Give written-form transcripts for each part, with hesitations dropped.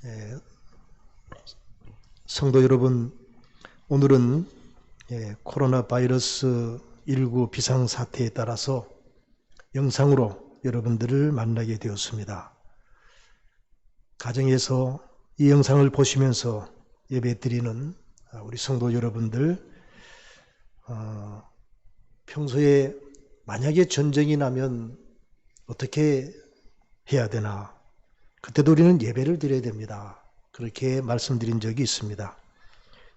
예, 성도 여러분, 오늘은 코로나 바이러스 19 비상사태에 따라서 영상으로 여러분들을 만나게 되었습니다. 가정에서 이 영상을 보시면서 예배드리는 우리 성도 여러분들, 평소에 만약에 전쟁이 나면 어떻게 해야 되나? 그때도 우리는 예배를 드려야 됩니다. 그렇게 말씀드린 적이 있습니다.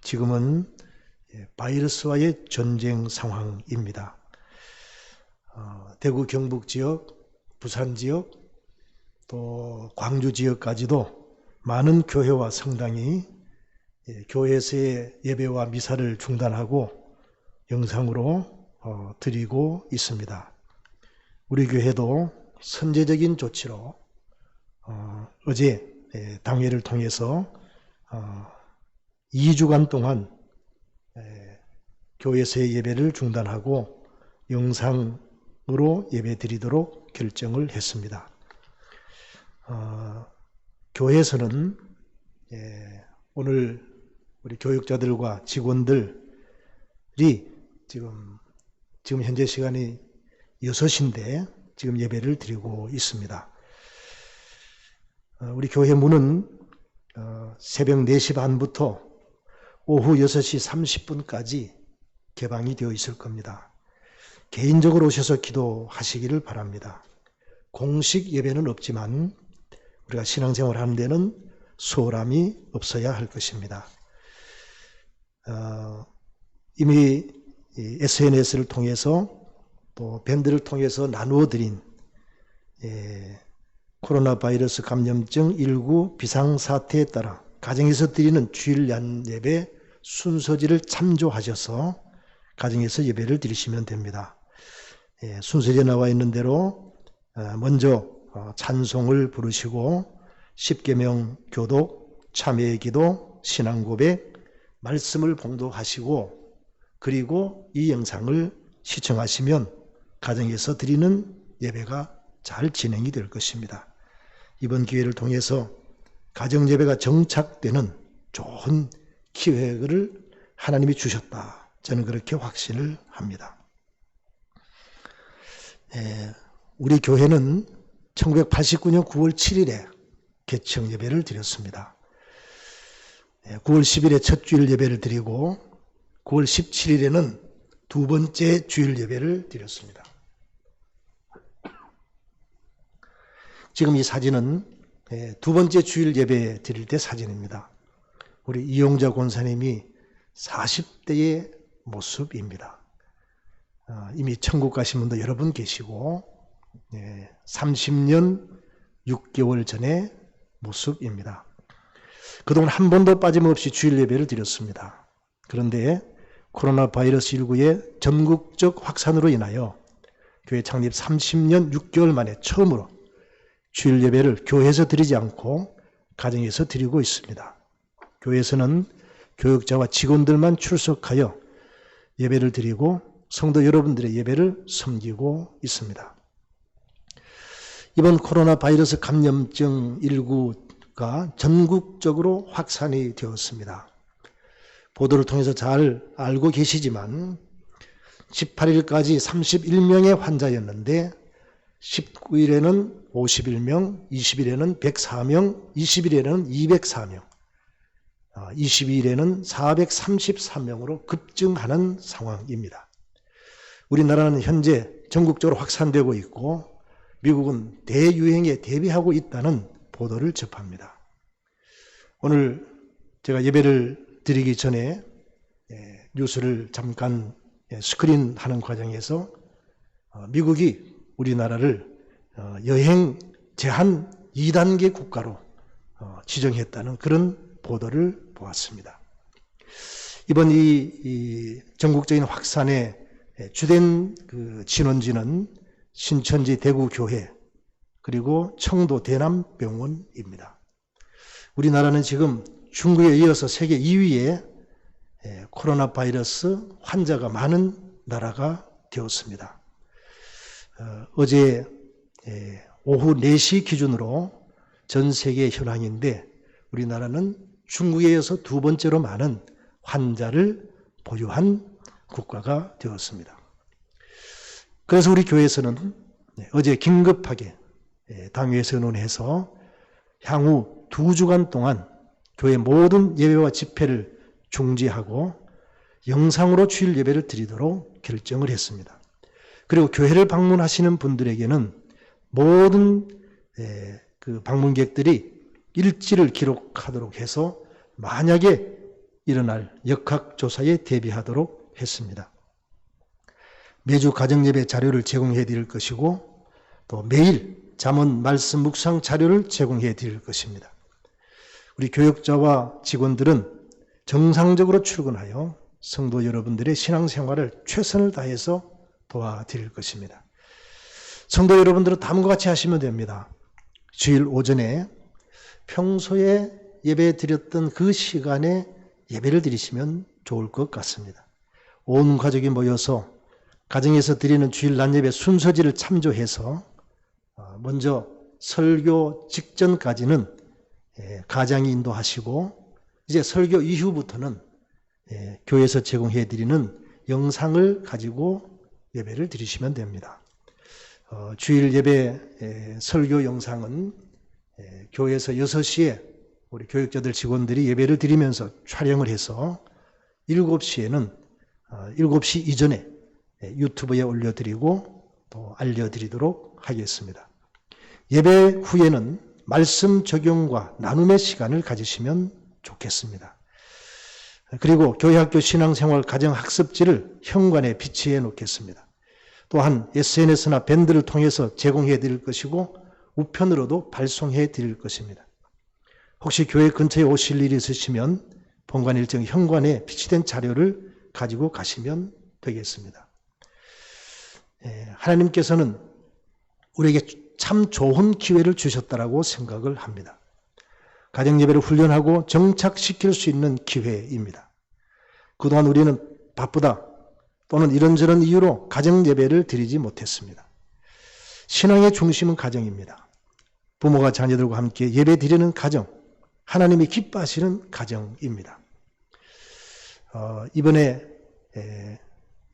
지금은 바이러스와의 전쟁 상황입니다. 대구 경북 지역, 부산 지역, 또 광주 지역까지도 많은 교회와 성당이 교회에서의 예배와 미사를 중단하고 영상으로 드리고 있습니다. 우리 교회도 선제적인 조치로 어제 당회를 통해서 2주간 동안 교회에서의 예배를 중단하고 영상으로 예배 드리도록 결정을 했습니다. 교회에서는 오늘 우리 교육자들과 직원들이 지금 현재 시간이 6시인데 지금 예배를 드리고 있습니다. 우리 교회 문은 새벽 4시 반부터 오후 6시 30분까지 개방이 되어 있을 겁니다. 개인적으로 오셔서 기도하시기를 바랍니다. 공식 예배는 없지만 우리가 신앙생활 하는 데는 소홀함이 없어야 할 것입니다. 이미 SNS를 통해서 또 밴드를 통해서 나누어 드린 코로나 바이러스 감염증 19 비상사태에 따라 가정에서 드리는 주일 예배 순서지를 참조하셔서 가정에서 예배를 드리시면 됩니다. 순서지에 나와 있는 대로 먼저 찬송을 부르시고 십계명 교독, 참회의 기도, 신앙 고백, 말씀을 봉독하시고 그리고 이 영상을 시청하시면 가정에서 드리는 예배가 잘 진행이 될 것입니다. 이번 기회를 통해서 가정예배가 정착되는 좋은 기회를 하나님이 주셨다. 저는 그렇게 확신을 합니다. 우리 교회는 1989년 9월 7일에 개청 예배를 드렸습니다. 9월 10일에 첫 주일 예배를 드리고 9월 17일에는 두 번째 주일 예배를 드렸습니다. 지금 이 사진은 두 번째 주일 예배 드릴 때 사진입니다. 우리 이용자 권사님이 40대의 모습입니다. 이미 천국 가신 분도 여러 분 계시고 30년 6개월 전의 모습입니다. 그동안 한 번도 빠짐없이 주일 예배를 드렸습니다. 그런데 코로나 바이러스 19의 전국적 확산으로 인하여 교회 창립 30년 6개월 만에 처음으로 주일 예배를 교회에서 드리지 않고 가정에서 드리고 있습니다. 교회에서는 교육자와 직원들만 출석하여 예배를 드리고 성도 여러분들의 예배를 섬기고 있습니다. 이번 코로나 바이러스 감염증 19가 전국적으로 확산이 되었습니다. 보도를 통해서 잘 알고 계시지만 18일까지 31명의 환자였는데 19일에는 51명, 20일에는 104명, 21일에는 204명, 22일에는 433명으로 급증하는 상황입니다. 우리나라는 현재 전국적으로 확산되고 있고 미국은 대유행에 대비하고 있다는 보도를 접합니다. 오늘 제가 예배를 드리기 전에 뉴스를 잠깐 스크린하는 과정에서 미국이 우리나라를 여행 제한 2단계 국가로 지정했다는 그런 보도를 보았습니다. 이번 이 전국적인 확산의 주된 그 진원지는 신천지 대구교회 그리고 청도 대남병원입니다. 우리나라는 지금 중국에 이어서 세계 2위의 코로나 바이러스 환자가 많은 나라가 되었습니다. 어제 오후 4시 기준으로 전 세계 현황인데 우리나라는 중국에 이어서 두 번째로 많은 환자를 보유한 국가가 되었습니다. 그래서 우리 교회에서는 어제 긴급하게 당회에서 의논해서 향후 2주간 동안 교회 모든 예배와 집회를 중지하고 영상으로 주일 예배를 드리도록 결정을 했습니다. 그리고 교회를 방문하시는 분들에게는 모든 그 방문객들이 일지를 기록하도록 해서 만약에 일어날 역학조사에 대비하도록 했습니다. 매주 가정예배 자료를 제공해 드릴 것이고 또 매일 잠언 말씀 묵상 자료를 제공해 드릴 것입니다. 우리 교역자와 직원들은 정상적으로 출근하여 성도 여러분들의 신앙생활을 최선을 다해서 도와드릴 것입니다. 성도 여러분들은 다음과 같이 하시면 됩니다. 주일 오전에 평소에 예배 드렸던 그 시간에 예배를 드리시면 좋을 것 같습니다. 온 가족이 모여서 가정에서 드리는 주일 낮예배 순서지를 참조해서 먼저 설교 직전까지는 가장이 인도하시고 이제 설교 이후부터는 교회에서 제공해 드리는 영상을 가지고 예배를 드리시면 됩니다. 주일 예배 설교 영상은 교회에서 6시에 우리 교육자들 직원들이 예배를 드리면서 촬영을 해서 7시에는 7시 이전에 유튜브에 올려드리고 또 알려드리도록 하겠습니다. 예배 후에는 말씀 적용과 나눔의 시간을 가지시면 좋겠습니다. 그리고 교회학교 신앙생활 가정학습지를 현관에 비치해 놓겠습니다. 또한 SNS나 밴드를 통해서 제공해 드릴 것이고 우편으로도 발송해 드릴 것입니다. 혹시 교회 근처에 오실 일이 있으시면 본관 일정 현관에 비치된 자료를 가지고 가시면 되겠습니다. 하나님께서는 우리에게 참 좋은 기회를 주셨다라고 생각을 합니다. 가정예배를 훈련하고 정착시킬 수 있는 기회입니다. 그동안 우리는 바쁘다 또는 이런저런 이유로 가정예배를 드리지 못했습니다. 신앙의 중심은 가정입니다. 부모가 자녀들과 함께 예배 드리는 가정, 하나님이 기뻐하시는 가정입니다. 이번에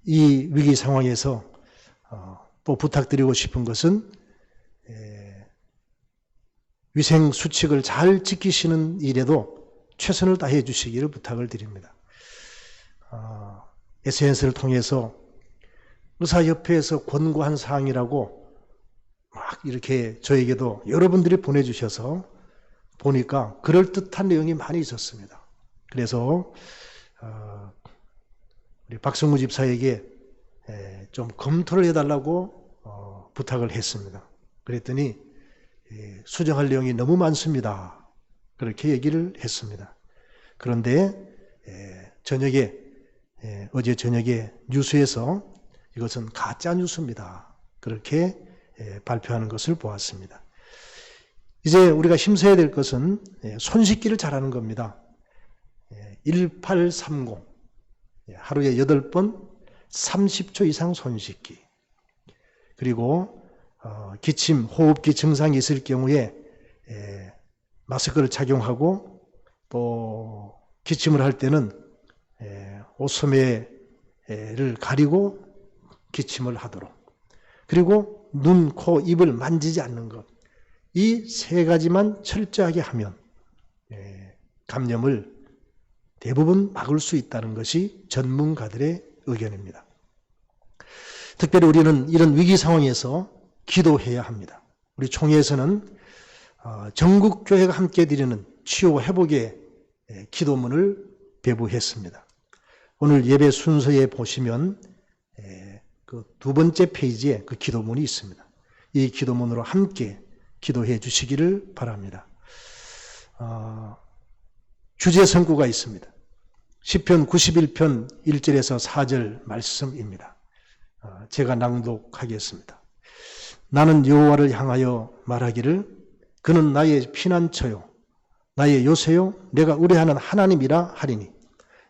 이 위기 상황에서 또 부탁드리고 싶은 것은 위생 수칙을 잘 지키시는 일에도 최선을 다해 주시기를 부탁을 드립니다. SNS를 통해서 의사협회에서 권고한 사항이라고 막 이렇게 저에게도 여러분들이 보내주셔서 보니까 그럴듯한 내용이 많이 있었습니다. 그래서 우리 박성무 집사에게 좀 검토를 해달라고 부탁을 했습니다. 그랬더니 수정할 내용이 너무 많습니다. 그렇게 얘기를 했습니다. 그런데 어제 저녁에 뉴스에서 이것은 가짜 뉴스입니다. 그렇게 발표하는 것을 보았습니다. 이제 우리가 힘써야 될 것은 손 씻기를 잘하는 겁니다. 1830 하루에 8번 30초 이상 손 씻기. 그리고 기침, 호흡기 증상이 있을 경우에 마스크를 착용하고 또 기침을 할 때는 옷소매를 가리고 기침을 하도록. 그리고 눈, 코, 입을 만지지 않는 것. 이 세 가지만 철저하게 하면 감염을 대부분 막을 수 있다는 것이 전문가들의 의견입니다. 특별히 우리는 이런 위기 상황에서 기도해야 합니다. 우리 총회에서는 전국 교회가 함께 드리는 치유 회복의 기도문을 배부했습니다. 오늘 예배 순서에 보시면 그 두 번째 페이지에 그 기도문이 있습니다. 이 기도문으로 함께 기도해 주시기를 바랍니다. 주제 선구가 있습니다. 시편 91편 1절에서 4절 말씀입니다. 제가 낭독하겠습니다. 나는 여호와를 향하여 말하기를 그는 나의 피난처요 나의 요새요 내가 의뢰하는 하나님이라 하리니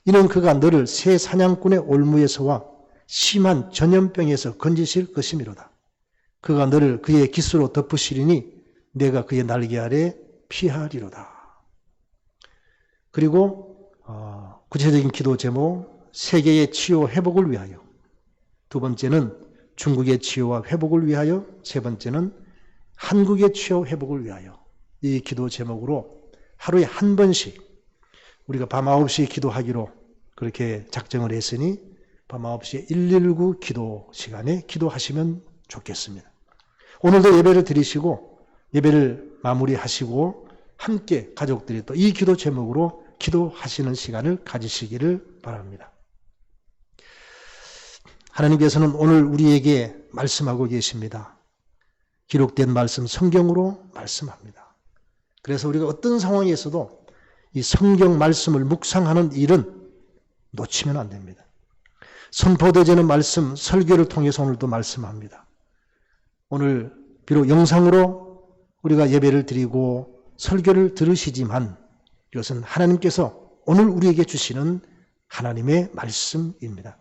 이는 그가 너를 새 사냥꾼의 올무에서와 심한 전염병에서 건지실 것이미로다. 그가 너를 그의 깃으로 덮으시리니 내가 그의 날개 아래 피하리로다. 그리고 구체적인 기도 제목, 세계의 치유 회복을 위하여. 두 번째는 중국의 치유와 회복을 위하여. 세 번째는 한국의 치유 회복을 위하여. 이 기도 제목으로 하루에 한 번씩 우리가 밤 9시에 기도하기로 그렇게 작정을 했으니 밤 9시에 119 기도 시간에 기도하시면 좋겠습니다. 오늘도 예배를 드리시고 예배를 마무리하시고 함께 가족들이 또 이 기도 제목으로 기도하시는 시간을 가지시기를 바랍니다. 하나님께서는 오늘 우리에게 말씀하고 계십니다. 기록된 말씀 성경으로 말씀합니다. 그래서 우리가 어떤 상황에서도 이 성경 말씀을 묵상하는 일은 놓치면 안 됩니다. 선포되어지는 말씀, 설교를 통해서 오늘도 말씀합니다. 오늘 비록 영상으로 우리가 예배를 드리고 설교를 들으시지만 이것은 하나님께서 오늘 우리에게 주시는 하나님의 말씀입니다.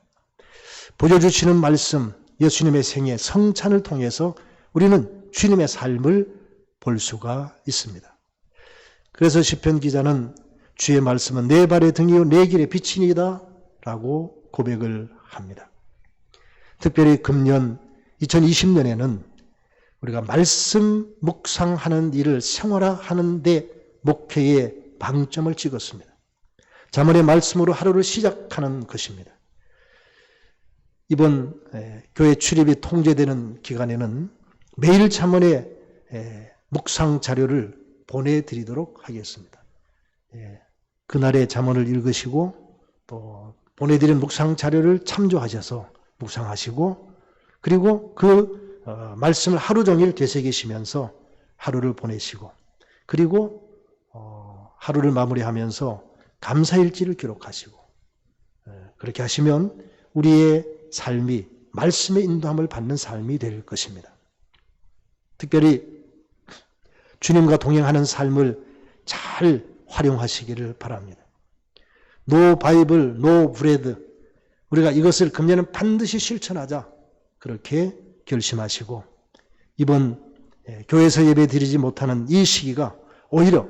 보여주시는 말씀, 예수님의 생애, 성찬을 통해서 우리는 주님의 삶을 볼 수가 있습니다. 그래서 시편 기자는 주의 말씀은 내 발의 등이요 내 길의 빛이니이다 라고 고백을 합니다. 특별히 금년 2020년에는 우리가 말씀 묵상하는 일을 생활화하는 데 목회의 방점을 찍었습니다. 잠언의 말씀으로 하루를 시작하는 것입니다. 이번 교회 출입이 통제되는 기간에는 매일 잠언의 묵상 자료를 보내드리도록 하겠습니다. 그날의 잠언을 읽으시고 또 보내드린 묵상 자료를 참조하셔서 묵상하시고 그리고 그 말씀을 하루 종일 되새기시면서 하루를 보내시고 그리고 하루를 마무리하면서 감사일지를 기록하시고 그렇게 하시면 우리의 삶이 말씀의 인도함을 받는 삶이 될 것입니다. 특별히 주님과 동행하는 삶을 잘 활용하시기를 바랍니다. No Bible, no bread. 우리가 이것을 금년은 반드시 실천하자. 그렇게 결심하시고 이번 교회에서 예배 드리지 못하는 이 시기가 오히려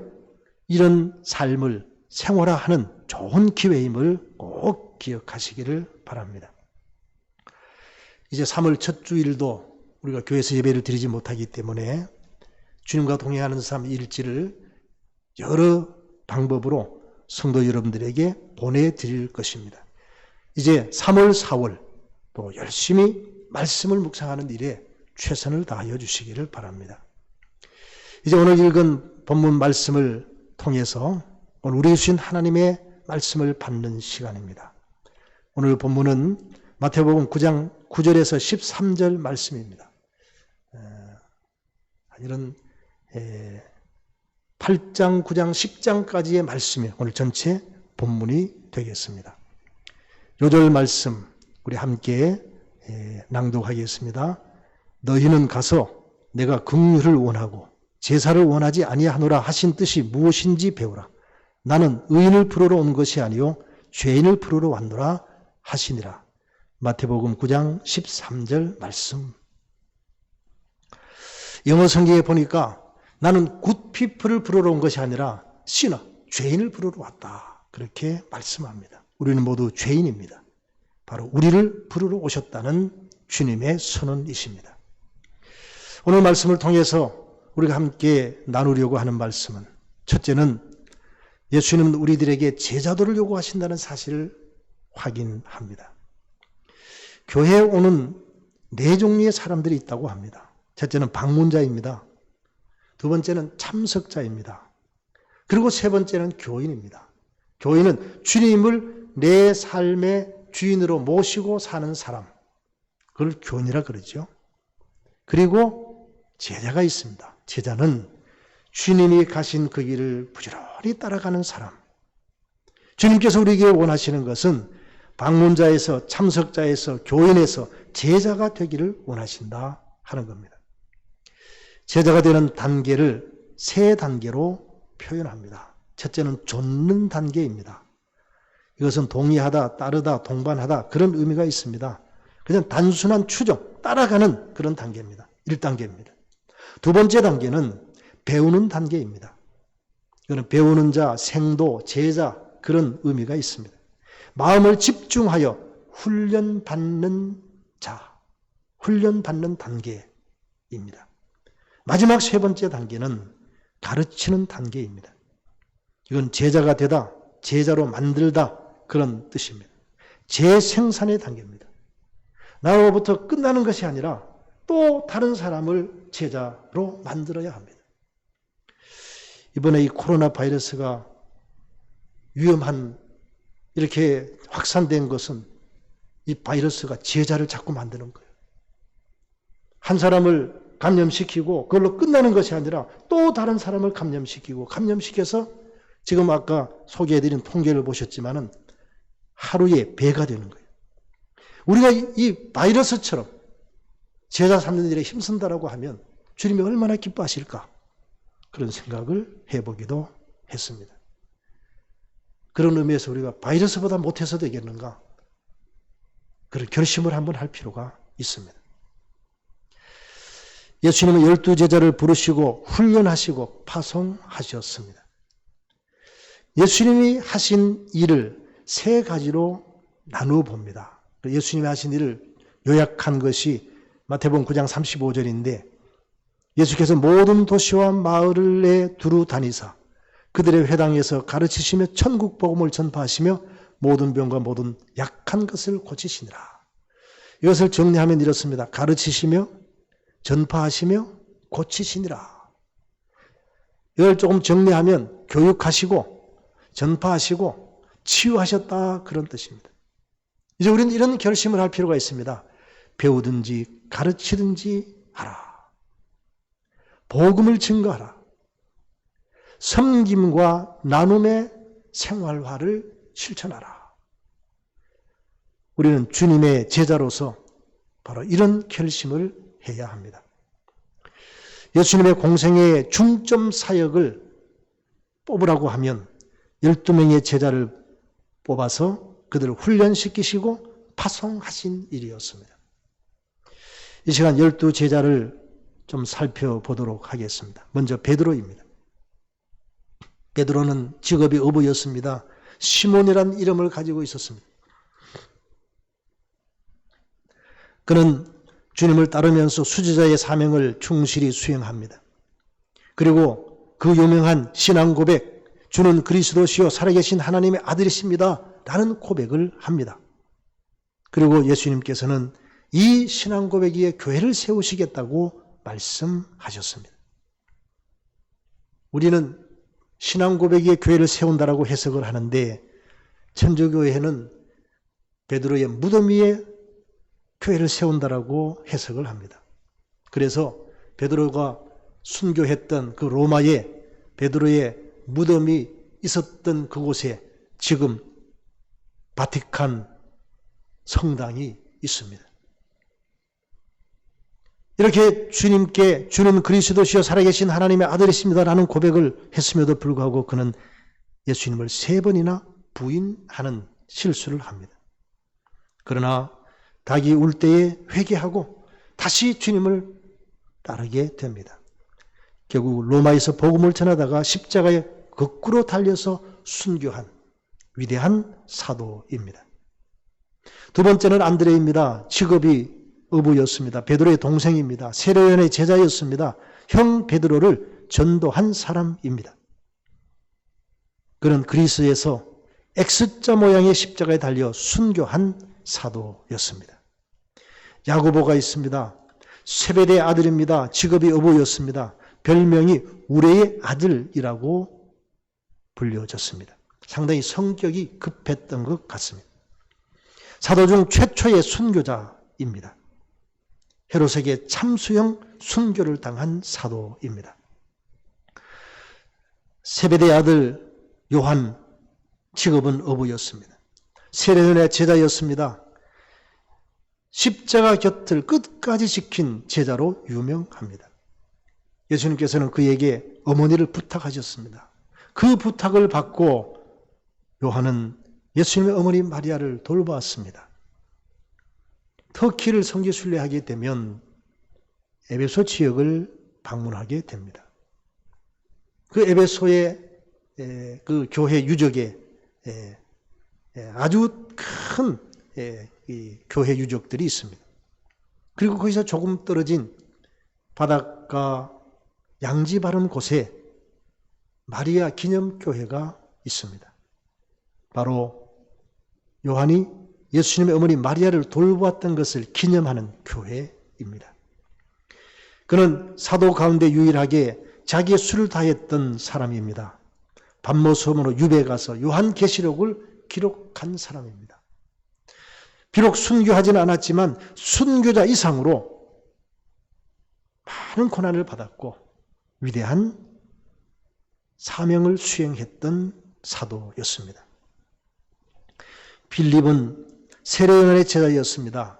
이런 삶을 생활화하는 좋은 기회임을 꼭 기억하시기를 바랍니다. 이제 3월 첫 주일도 우리가 교회에서 예배를 드리지 못하기 때문에 주님과 동행하는 삶 일지를 여러 방법으로 성도 여러분들에게 보내드릴 것입니다. 이제 3월, 4월 또 열심히 말씀을 묵상하는 일에 최선을 다하여 주시기를 바랍니다. 이제 오늘 읽은 본문 말씀을 통해서 오늘 우리 주신 하나님의 말씀을 받는 시간입니다. 오늘 본문은 마태복음 9장 9절에서 13절 말씀입니다. 이런 8장, 9장, 10장까지의 말씀이 오늘 전체 본문이 되겠습니다. 요절 말씀 우리 함께 낭독하겠습니다. 너희는 가서 내가 긍휼을 원하고 제사를 원하지 아니하노라 하신 뜻이 무엇인지 배우라. 나는 의인을 부르러 온 것이 아니요 죄인을 부르러 왔노라 하시니라. 마태복음 9장 13절 말씀. 영어 성경에 보니까 나는 good people을 부르러 온 것이 아니라 sinner, 죄인을 부르러 왔다. 그렇게 말씀합니다. 우리는 모두 죄인입니다. 바로 우리를 부르러 오셨다는 주님의 선언이십니다. 오늘 말씀을 통해서 우리가 함께 나누려고 하는 말씀은 첫째는 예수님은 우리들에게 제자도를 요구하신다는 사실을 확인합니다. 교회에 오는 네 종류의 사람들이 있다고 합니다. 첫째는 방문자입니다. 두 번째는 참석자입니다. 그리고 세 번째는 교인입니다. 교인은 주님을 내 삶의 주인으로 모시고 사는 사람. 그걸 교인이라 그러죠. 그리고 제자가 있습니다. 제자는 주님이 가신 그 길을 부지런히 따라가는 사람. 주님께서 우리에게 원하시는 것은 방문자에서 참석자에서 교인에서 제자가 되기를 원하신다 하는 겁니다. 제자가 되는 단계를 세 단계로 표현합니다. 첫째는 좇는 단계입니다. 이것은 동의하다, 따르다, 동반하다 그런 의미가 있습니다. 그냥 단순한 추종, 따라가는 그런 단계입니다. 1단계입니다. 두 번째 단계는 배우는 단계입니다. 이거는 배우는 자, 생도, 제자 그런 의미가 있습니다. 마음을 집중하여 훈련받는 자, 훈련받는 단계입니다. 마지막 세 번째 단계는 가르치는 단계입니다. 이건 제자가 되다, 제자로 만들다 그런 뜻입니다. 재생산의 단계입니다. 나로부터 끝나는 것이 아니라 또 다른 사람을 제자로 만들어야 합니다. 이번에 이 코로나 바이러스가 위험한 이렇게 확산된 것은 이 바이러스가 제자를 자꾸 만드는 거예요. 한 사람을 감염시키고 그걸로 끝나는 것이 아니라 또 다른 사람을 감염시키고 감염시켜서 지금 아까 소개해드린 통계를 보셨지만은 하루에 배가 되는 거예요. 우리가 이 바이러스처럼 제자 삼는 일에 힘쓴다라고 하면 주님이 얼마나 기뻐하실까 그런 생각을 해보기도 했습니다. 그런 의미에서 우리가 바이러스보다 못해서 되겠는가 그런 결심을 한번 할 필요가 있습니다. 예수님은 12제자를 부르시고 훈련하시고 파송하셨습니다. 예수님이 하신 일을 세 가지로 나누어 봅니다. 예수님이 하신 일을 요약한 것이 마태복음 9장 35절인데 예수께서 모든 도시와 마을을 두루 다니사 그들의 회당에서 가르치시며 천국 복음을 전파하시며 모든 병과 모든 약한 것을 고치시니라. 이것을 정리하면 이렇습니다. 가르치시며 전파하시며 고치시니라. 이걸 조금 정리하면 교육하시고 전파하시고 치유하셨다 그런 뜻입니다. 이제 우리는 이런 결심을 할 필요가 있습니다. 배우든지 가르치든지 하라. 복음을 증거하라. 섬김과 나눔의 생활화를 실천하라. 우리는 주님의 제자로서 바로 이런 결심을 해야 합니다. 예수님의 공생의 중점 사역을 뽑으라고 하면 12명의 제자를 뽑아서 그들을 훈련시키시고 파송하신 일이었습니다. 이 시간 12제자를 좀 살펴보도록 하겠습니다. 먼저 베드로입니다. 베드로는 직업이 어부였습니다. 시몬이라는 이름을 가지고 있었습니다. 그는 주님을 따르면서 수제자의 사명을 충실히 수행합니다. 그리고 그 유명한 신앙 고백, 주는 그리스도시요 살아계신 하나님의 아들이십니다 라는 고백을 합니다. 그리고 예수님께서는 이 신앙 고백 위에 교회를 세우시겠다고 말씀하셨습니다. 우리는 신앙 고백 위에 교회를 세운다라고 해석을 하는데 천주교회는 베드로의 무덤 위에 교회를 세운다라고 해석을 합니다. 그래서 베드로가 순교했던 그 로마에 베드로의 무덤이 있었던 그곳에 지금 바티칸 성당이 있습니다. 이렇게 주님께 주는 그리스도시요 살아계신 하나님의 아들이십니다라는 고백을 했음에도 불구하고 그는 예수님을 3번이나 부인하는 실수를 합니다. 그러나 닭이 울 때에 회개하고 다시 주님을 따르게 됩니다. 결국 로마에서 복음을 전하다가 십자가에 거꾸로 달려서 순교한 위대한 사도입니다. 두 번째는 안드레입니다. 직업이 어부였습니다. 베드로의 동생입니다. 세례요한의 제자였습니다. 형 베드로를 전도한 사람입니다. 그는 그리스에서 X자 모양의 십자가에 달려 순교한 사도였습니다. 야고보가 있습니다. 세베대의 아들입니다. 직업이 어부였습니다. 별명이 우레의 아들이라고 불려졌습니다. 상당히 성격이 급했던 것 같습니다. 사도 중 최초의 순교자입니다. 헤롯에게 참수형 순교를 당한 사도입니다. 세베대의 아들 요한, 직업은 어부였습니다. 세례요한의 제자였습니다. 십자가 곁을 끝까지 지킨 제자로 유명합니다. 예수님께서는 그에게 어머니를 부탁하셨습니다. 그 부탁을 받고 요한은 예수님의 어머니 마리아를 돌보았습니다. 터키를 선교 순례하게 되면 에베소 지역을 방문하게 됩니다. 그 에베소의 그 교회 유적에 아주 큰 이 교회 유적들이 있습니다. 그리고 거기서 조금 떨어진 바닷가 양지 바른 곳에 마리아 기념교회가 있습니다. 바로 요한이 예수님의 어머니 마리아를 돌보았던 것을 기념하는 교회입니다. 그는 사도 가운데 유일하게 자기의 수를 다했던 사람입니다. 밤모섬으로 유배 가서 요한계시록을 기록한 사람입니다. 비록 순교하지는 않았지만 순교자 이상으로 많은 고난을 받았고 위대한 사명을 수행했던 사도였습니다. 빌립은 세례요한의 제자였습니다.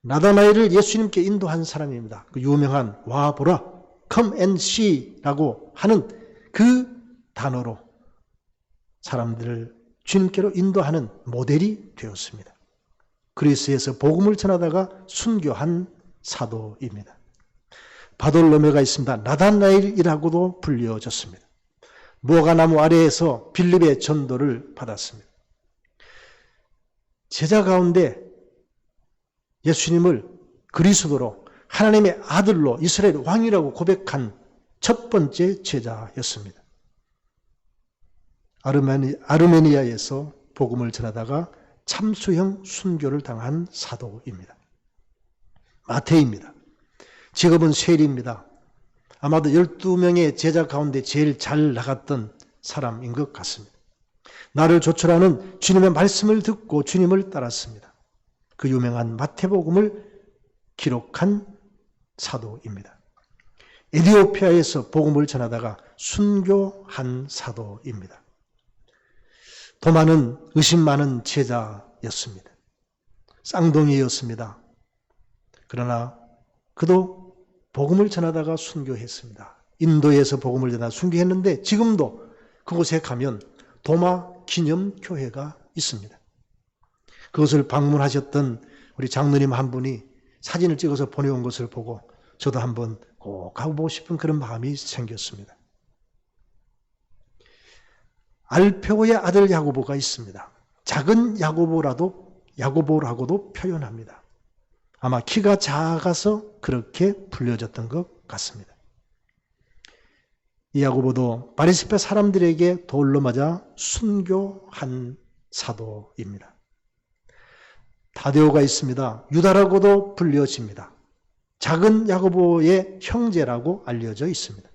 나다나엘을 예수님께 인도한 사람입니다. 그 유명한 와 보라, come and see라고 하는 그 단어로 사람들을 주님께로 인도하는 모델이 되었습니다. 그리스에서 복음을 전하다가 순교한 사도입니다. 바돌로메가 있습니다. 나다나엘이라고도 불려졌습니다. 무화과나무 아래에서 빌립의 전도를 받았습니다. 제자 가운데 예수님을 그리스도로 하나님의 아들로 이스라엘 왕이라고 고백한 첫 번째 제자였습니다. 아르메니아에서 복음을 전하다가 참수형 순교를 당한 사도입니다. 마태입니다. 직업은 세리입니다. 아마도 12명의 제자 가운데 제일 잘 나갔던 사람인 것 같습니다. 나를 조출하는 주님의 말씀을 듣고 주님을 따랐습니다. 그 유명한 마태복음을 기록한 사도입니다. 에티오피아에서 복음을 전하다가 순교한 사도입니다. 도마는 의심 많은 제자였습니다. 쌍둥이였습니다. 그러나 그도 복음을 전하다가 순교했습니다. 인도에서 복음을 전하다 순교했는데 지금도 그곳에 가면 도마 기념교회가 있습니다. 그것을 방문하셨던 우리 장로님 한 분이 사진을 찍어서 보내온 것을 보고 저도 한번 꼭 가보고 싶은 그런 마음이 생겼습니다. 알페오의 아들 야고보가 있습니다. 작은 야고보라고도 표현합니다. 아마 키가 작아서 그렇게 불려졌던 것 같습니다. 이 야고보도 바리새파 사람들에게 돌로 맞아 순교한 사도입니다. 다데오가 있습니다. 유다라고도 불려집니다. 작은 야고보의 형제라고 알려져 있습니다.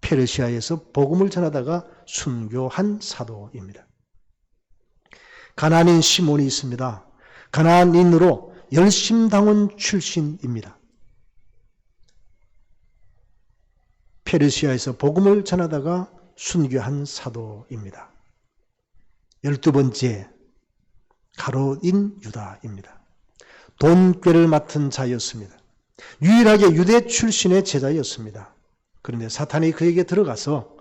페르시아에서 복음을 전하다가 순교한 사도입니다. 가나안인 시몬이 있습니다. 가나안인으로 열심당원 출신입니다. 페르시아에서 복음을 전하다가 순교한 사도입니다. 12번째 가롯인 유다입니다. 돈꾀를 맡은 자였습니다. 유일하게 유대 출신의 제자였습니다. 그런데 사탄이 그에게 들어가서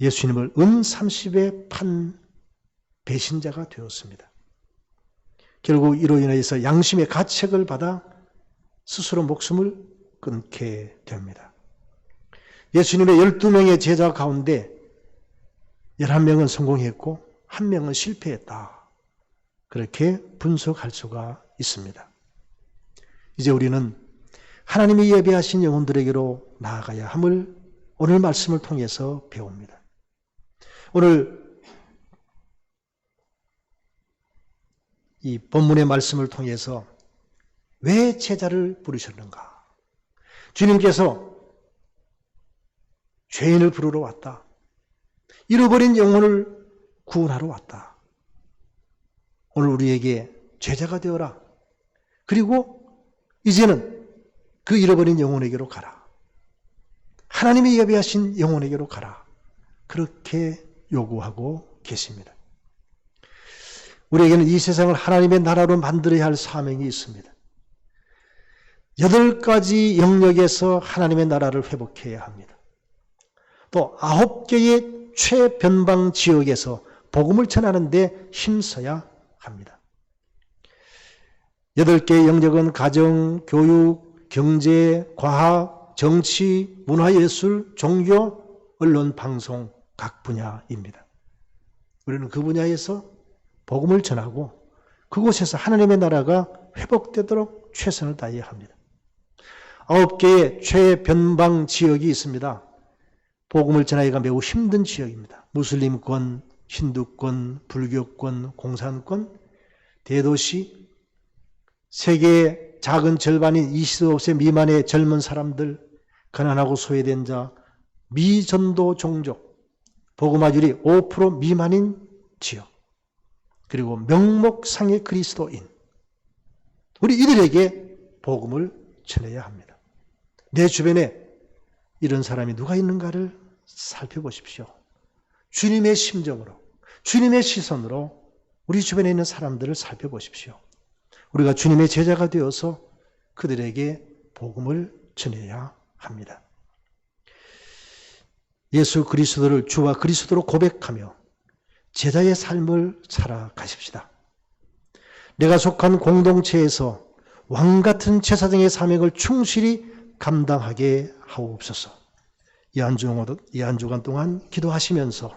예수님을 은 30에 판 배신자가 되었습니다. 결국 이로 인해서 양심의 가책을 받아 스스로 목숨을 끊게 됩니다. 예수님의 12명의 제자 가운데 11명은 성공했고 1명은 실패했다. 그렇게 분석할 수가 있습니다. 이제 우리는 하나님이 예배하신 영혼들에게로 나아가야 함을 오늘 말씀을 통해서 배웁니다. 오늘 이 본문의 말씀을 통해서 왜 제자를 부르셨는가? 주님께서 죄인을 부르러 왔다. 잃어버린 영혼을 구원하러 왔다. 오늘 우리에게 제자가 되어라. 그리고 이제는 그 잃어버린 영혼에게로 가라. 하나님이 예배하신 영혼에게로 가라. 그렇게 요구하고 계십니다. 우리에게는 이 세상을 하나님의 나라로 만들어야 할 사명이 있습니다. 8가지 영역에서 하나님의 나라를 회복해야 합니다. 또 9개의 최변방 지역에서 복음을 전하는 데 힘써야 합니다. 8개의 영역은 가정, 교육, 경제, 과학, 정치, 문화예술, 종교, 언론, 방송 각 분야입니다. 우리는 그 분야에서 복음을 전하고 그곳에서 하나님의 나라가 회복되도록 최선을 다해야 합니다. 9개의 최변방 지역이 있습니다. 복음을 전하기가 매우 힘든 지역입니다. 무슬림권, 힌두권, 불교권, 공산권, 대도시, 세계의 작은 절반인 25세 미만의 젊은 사람들, 가난하고 소외된 자, 미전도 종족, 복음화율이 5% 미만인 지역, 그리고 명목상의 그리스도인, 우리 이들에게 복음을 전해야 합니다. 내 주변에 이런 사람이 누가 있는가를 살펴보십시오. 주님의 심정으로, 주님의 시선으로 우리 주변에 있는 사람들을 살펴보십시오. 우리가 주님의 제자가 되어서 그들에게 복음을 전해야 합니다. 예수 그리스도를 주와 그리스도로 고백하며 제자의 삶을 살아가십시다. 내가 속한 공동체에서 왕같은 제사장의 사명을 충실히 감당하게 하옵소서. 이 한 주간 동안 기도하시면서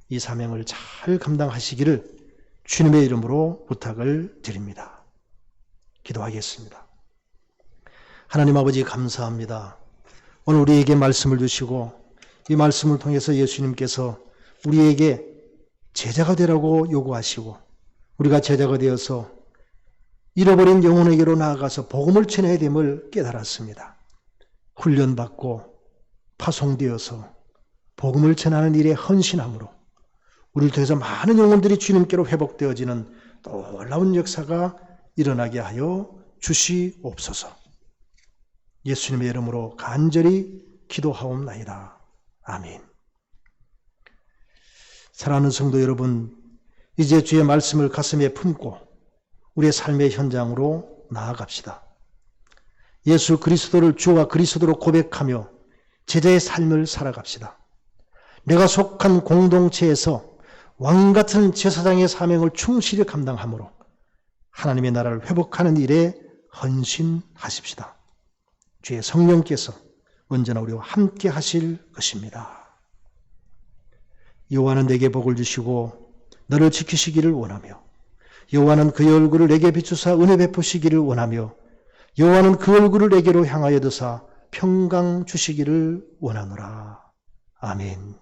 이 사명을 잘 감당하시기를 주님의 이름으로 부탁을 드립니다. 기도하겠습니다. 하나님 아버지 감사합니다. 오늘 우리에게 말씀을 주시고 이 말씀을 통해서 예수님께서 우리에게 제자가 되라고 요구하시고 우리가 제자가 되어서 잃어버린 영혼에게로 나아가서 복음을 전해야 됨을 깨달았습니다. 훈련받고 파송되어서 복음을 전하는 일에 헌신함으로 우리를 통해서 많은 영혼들이 주님께로 회복되어지는 놀라운 역사가 일어나게 하여 주시옵소서. 예수님의 이름으로 간절히 기도하옵나이다. 아멘. 사랑하는 성도 여러분, 이제 주의 말씀을 가슴에 품고 우리의 삶의 현장으로 나아갑시다. 예수 그리스도를 주와 그리스도로 고백하며 제자의 삶을 살아갑시다. 내가 속한 공동체에서 왕같은 제사장의 사명을 충실히 감당하므로 하나님의 나라를 회복하는 일에 헌신하십시다. 주의 성령께서 언제나 우리와 함께 하실 것입니다. 여호와는 내게 복을 주시고 너를 지키시기를 원하며 여호와는 그의 얼굴을 내게 비추사 은혜 베푸시기를 원하며 여호와는 그 얼굴을 내게로 향하여 드사 평강 주시기를 원하노라. 아멘.